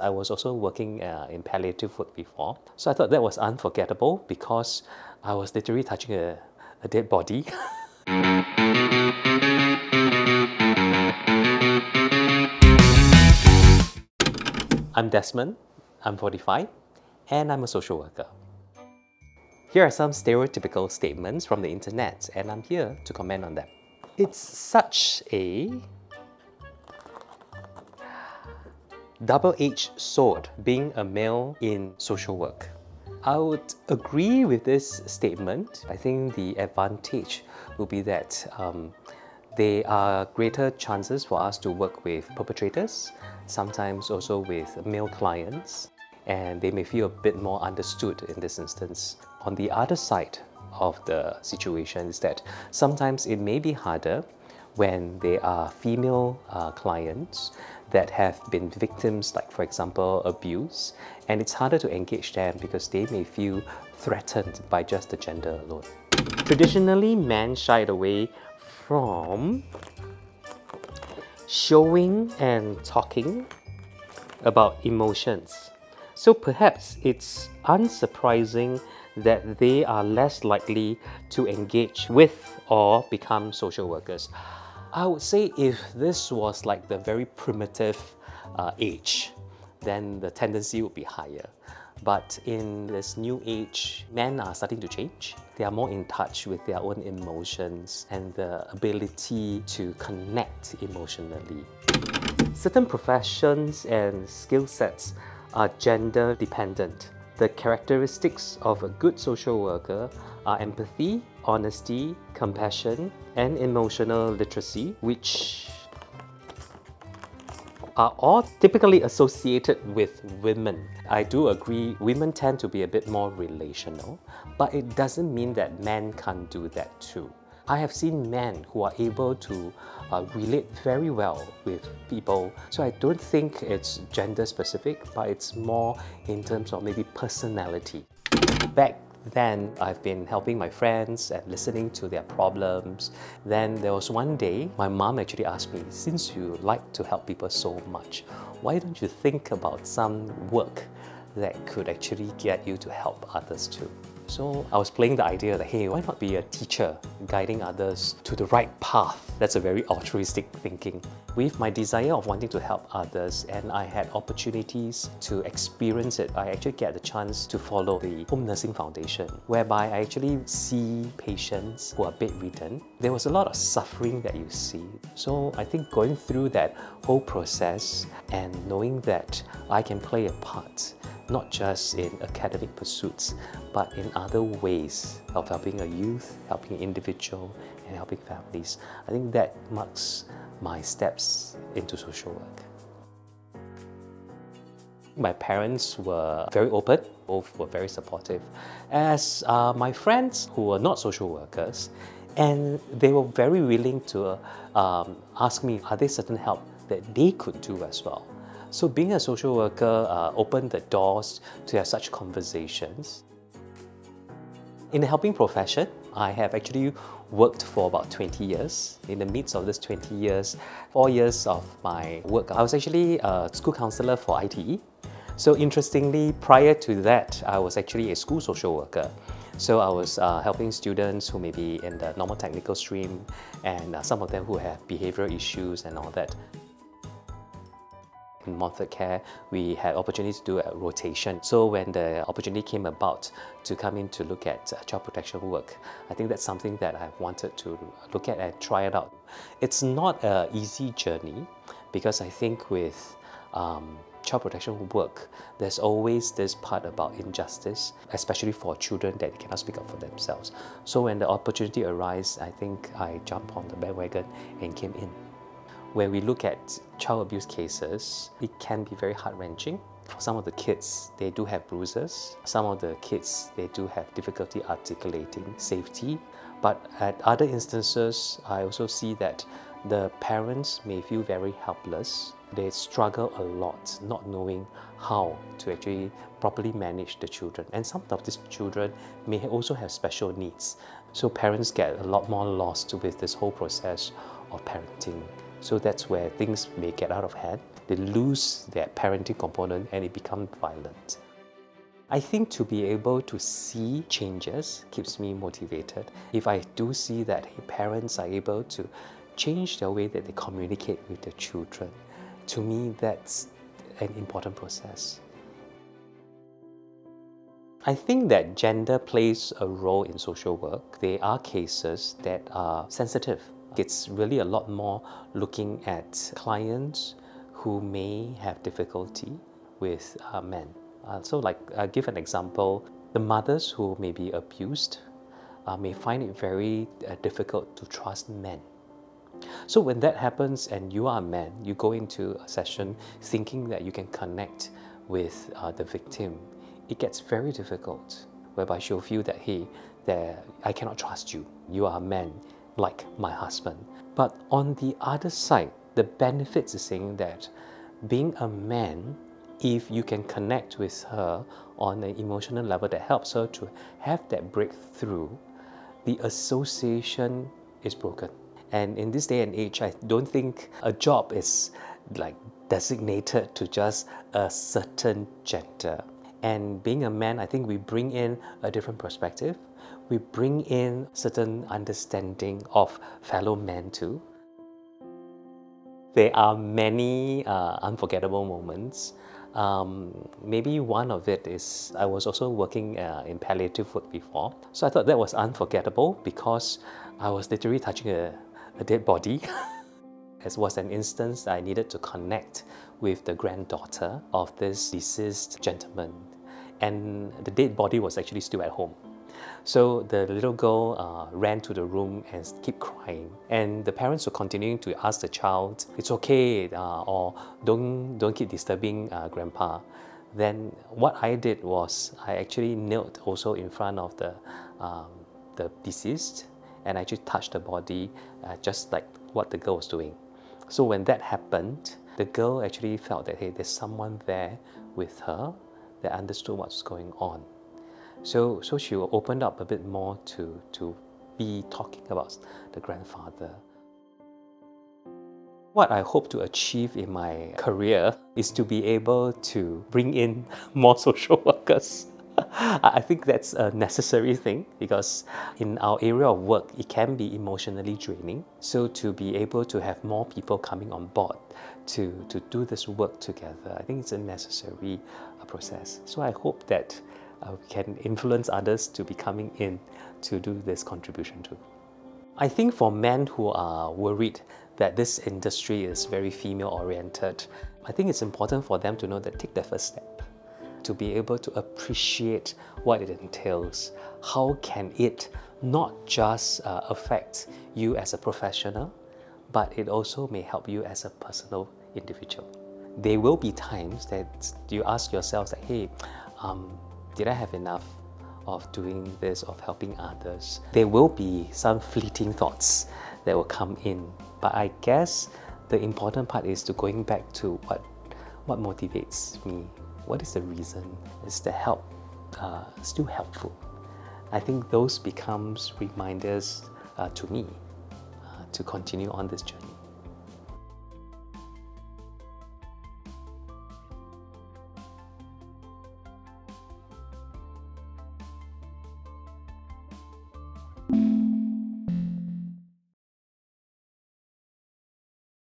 I was also working in palliative work before, so I thought that was unforgettable because I was literally touching a dead body. I'm Desmond, I'm 45, and I'm a social worker. Here are some stereotypical statements from the internet, and I'm here to comment on them. It's such a double-edged sword being a male in social work. I would agree with this statement. I think the advantage will be that there are greater chances for us to work with perpetrators, sometimes also with male clients, and they may feel a bit more understood in this instance. On the other side of the situation is that sometimes it may be harder when there are female clients that have been victims, like for example abuse, and it's harder to engage them because they may feel threatened by just the gender alone. Traditionally, men shied away from showing and talking about emotions. So perhaps it's unsurprising that they are less likely to engage with or become social workers. I would say if this was like the very primitive age, then the tendency would be higher. But in this new age, men are starting to change. They are more in touch with their own emotions and the ability to connect emotionally. Certain professions and skill sets are gender dependent. The characteristics of a good social worker are empathy, honesty, compassion, and emotional literacy, which are all typically associated with women. I do agree women tend to be a bit more relational, but it doesn't mean that men can't do that too. I have seen men who are able to relate very well with people, so I don't think it's gender specific, but it's more in terms of maybe personality. Back then, I've been helping my friends and listening to their problems. Then there was one day, my mom actually asked me, since you like to help people so much, why don't you think about some work that could actually get you to help others too? So I was playing the idea that, hey, why not be a teacher guiding others to the right path? That's a very altruistic thinking. With my desire of wanting to help others and I had opportunities to experience it, I actually get the chance to follow the Home Nursing Foundation, whereby I actually see patients who are bedridden. There was a lot of suffering that you see. So I think going through that whole process and knowing that I can play a part, not just in academic pursuits, but in other ways of helping a youth, helping an individual, and helping families. I think that marks my steps into social work. My parents were very open, both were very supportive, as my friends who were not social workers, and they were very willing to ask me, are there certain help that they could do as well? So being a social worker opened the doors to have such conversations. In the helping profession, I have actually worked for about 20 years. In the midst of this 20 years, 4 years of my work, I was actually a school counsellor for ITE. So interestingly, prior to that, I was actually a school social worker. So I was helping students who may be in the normal technical stream and some of them who have behavioural issues and all that. In Montfort Care, we had opportunities to do a rotation. So when the opportunity came about to come in to look at child protection work, I think that's something that I've wanted to look at and try it out. It's not an easy journey because I think with child protection work, there's always this part about injustice, especially for children that they cannot speak up for themselves. So when the opportunity arose, I think I jumped on the bandwagon and came in. When we look at child abuse cases, it can be very heart-wrenching. For some of the kids, they do have bruises. Some of the kids, they do have difficulty articulating safety. But at other instances, I also see that the parents may feel very helpless. They struggle a lot, not knowing how to actually properly manage the children. And some of these children may also have special needs. So parents get a lot more lost with this whole process of parenting So that's where things may get out of hand. They lose their parenting component and it becomes violent. I think to be able to see changes keeps me motivated. If I do see that parents are able to change the way that they communicate with their children, to me that's an important process. I think that gender plays a role in social work. There are cases that are sensitive. It's really a lot more looking at clients who may have difficulty with men. So I'll give an example. The mothers who may be abused may find it very difficult to trust men. So when that happens and you are a man, you go into a session thinking that you can connect with the victim, it gets very difficult, whereby she'll feel that, hey, I cannot trust you. You are a man like my husband. But on the other side, the benefits is saying that being a man, if you can connect with her on an emotional level that helps her to have that breakthrough, the association is broken. And in this day and age, I don't think a job is designated to just a certain gender. And being a man, I think we bring in a different perspective. We bring in certain understanding of fellow men too. There are many unforgettable moments. Maybe one of it is I was also working in palliative work before. So I thought that was unforgettable because I was literally touching a dead body. It was an instance I needed to connect with the granddaughter of this deceased gentleman, and the dead body was actually still at home. So the little girl ran to the room and kept crying, and the parents were continuing to ask the child, "It's okay," or don't keep disturbing grandpa. Then what I did was I actually knelt also in front of the deceased, and I actually touched the body just like what the girl was doing. So when that happened, the girl actually felt that, hey, there's someone there with her that understood what's going on. So she opened up a bit more to be talking about the grandfather. What I hope to achieve in my career is to be able to bring in more social workers. I think that's a necessary thing because in our area of work, it can be emotionally draining. So to be able to have more people coming on board to do this work together, I think it's a necessary process. So I hope that we can influence others to be coming in to do this contribution too. I think for men who are worried that this industry is very female-oriented, I think it's important for them to know that take the first step, to be able to appreciate what it entails. How can it not just affect you as a professional, but it also may help you as a personal individual. There will be times that you ask yourself that, hey, did I have enough of doing this, of helping others? There will be some fleeting thoughts that will come in, but I guess the important part is to going back to what motivates me. What is the reason? Is the help still helpful? I think those becomes reminders to me to continue on this journey.